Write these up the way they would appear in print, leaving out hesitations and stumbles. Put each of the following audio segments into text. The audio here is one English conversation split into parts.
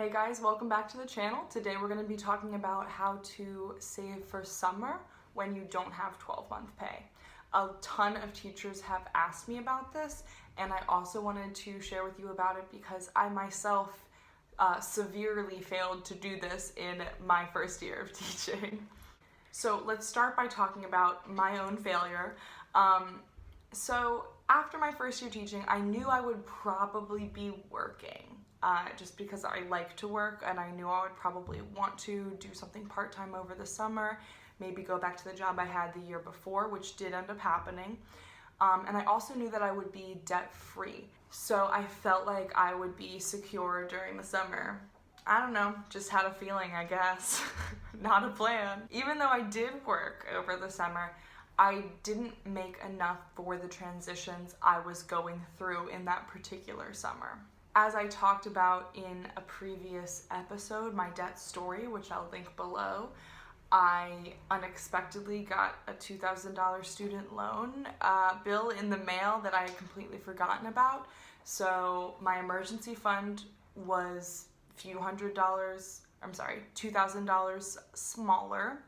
Hey guys, welcome back to the channel. Today we're going to be talking about how to save for summer when you don't have 12-month pay. A ton of teachers have asked me about this, and I also wanted to share with you about it because I myself severely failed to do this in my first year of teaching. So let's start by talking about my own failure. So after my first year teaching, I knew I would probably be working. Just because I like to work and I knew I would probably want to do something part-time over the summer, maybe go back to the job I had the year before, which did end up happening. And I also knew that I would be debt-free. So I felt like I would be secure during the summer. I don't know, just had a feeling, I guess. Not a plan. Even though I did work over the summer, I didn't make enough for the transitions I was going through in that particular summer. As I talked about in a previous episode, my debt story, which I'll link below, I unexpectedly got a $2,000 student loan bill in the mail that I had completely forgotten about. So my emergency fund was $2,000 smaller.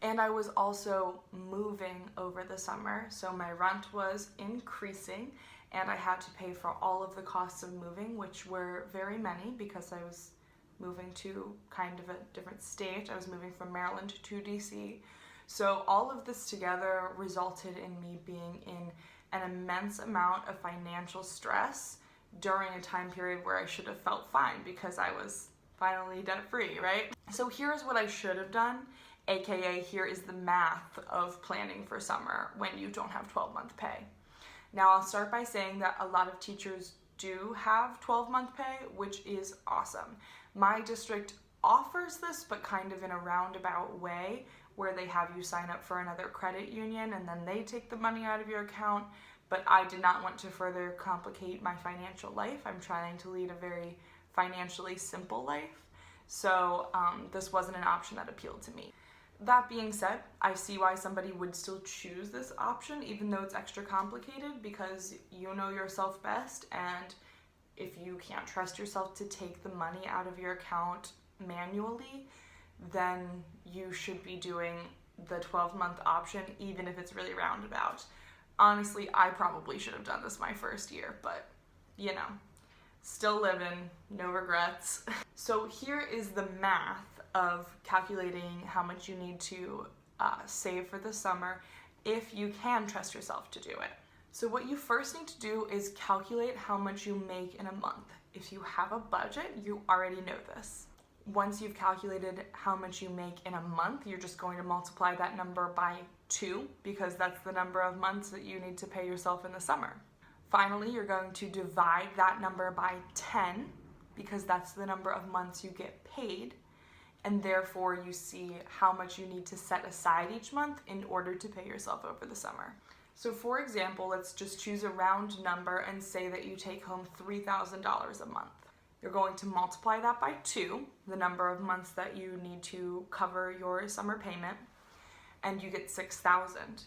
And I was also moving over the summer, so my rent was increasing and I had to pay for all of the costs of moving, which were very many because I was moving to kind of a different state. I was moving from Maryland to DC. So all of this together resulted in me being in an immense amount of financial stress during a time period where I should have felt fine because I was finally debt-free, right? So here's what I should have done, aka here is the math of planning for summer when you don't have 12-month pay. Now I'll start by saying that a lot of teachers do have 12-month pay, which is awesome. My district offers this, but kind of in a roundabout way, where they have you sign up for another credit union and then they take the money out of your account. But I did not want to further complicate my financial life. I'm trying to lead a very financially simple life. So this wasn't an option that appealed to me. That being said, I see why somebody would still choose this option, even though it's extra complicated, because you know yourself best, and if you can't trust yourself to take the money out of your account manually, then you should be doing the 12-month option, even if it's really roundabout. Honestly, I probably should have done this my first year, but you know, still living, no regrets. So here is the math of calculating how much you need to save for the summer if you can trust yourself to do it. So what you first need to do is calculate how much you make in a month. If you have a budget, you already know this. Once you've calculated how much you make in a month, you're just going to multiply that number by 2 because that's the number of months that you need to pay yourself in the summer. Finally, you're going to divide that number by 10 because that's the number of months you get paid, and therefore you see how much you need to set aside each month in order to pay yourself over the summer. So for example, let's just choose a round number and say that you take home $3,000 a month. You're going to multiply that by 2, the number of months that you need to cover your summer payment, and you get $6,000.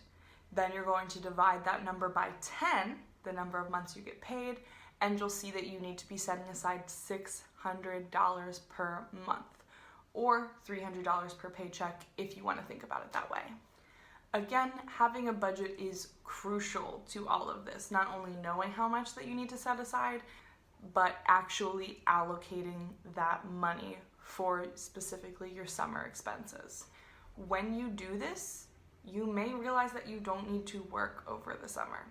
Then you're going to divide that number by 10, the number of months you get paid, and you'll see that you need to be setting aside $600 per month, or $300 per paycheck if you want to think about it that way. Again, having a budget is crucial to all of this, not only knowing how much that you need to set aside, but actually allocating that money for specifically your summer expenses. When you do this, you may realize that you don't need to work over the summer,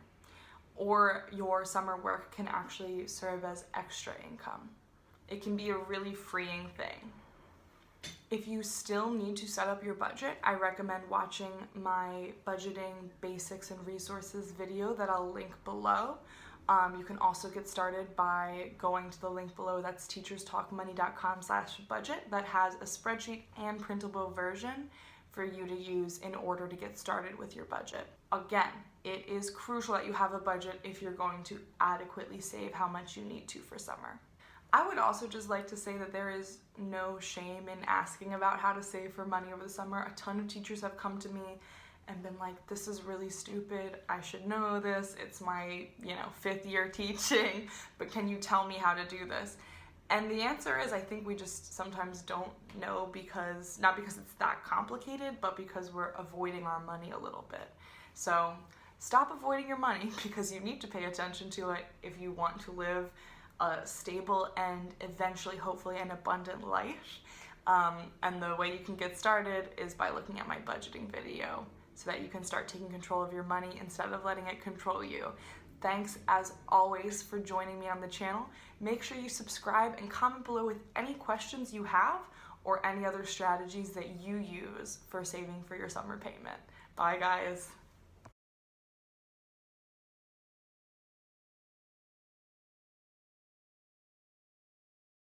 or your summer work can actually serve as extra income. It can be a really freeing thing. If you still need to set up your budget, I recommend watching my budgeting basics and resources video that I'll link below. You can also get started by going to the link below, that's teacherstalkmoney.com/budget, that has a spreadsheet and printable version for you to use in order to get started with your budget. Again, it is crucial that you have a budget if you're going to adequately save how much you need to for summer. I would also just like to say that there is no shame in asking about how to save for money over the summer. A ton of teachers have come to me and been like, this is really stupid, I should know this, it's my 5th year teaching, but can you tell me how to do this? And the answer is, I think we just sometimes don't know because, not because it's that complicated, but because we're avoiding our money a little bit. So stop avoiding your money because you need to pay attention to it if you want to live a stable and eventually, hopefully, an abundant life. And the way you can get started is by looking at my budgeting video so that you can start taking control of your money instead of letting it control you. Thanks as always for joining me on the channel. Make sure you subscribe and comment below with any questions you have or any other strategies that you use for saving for your summer payment. Bye guys.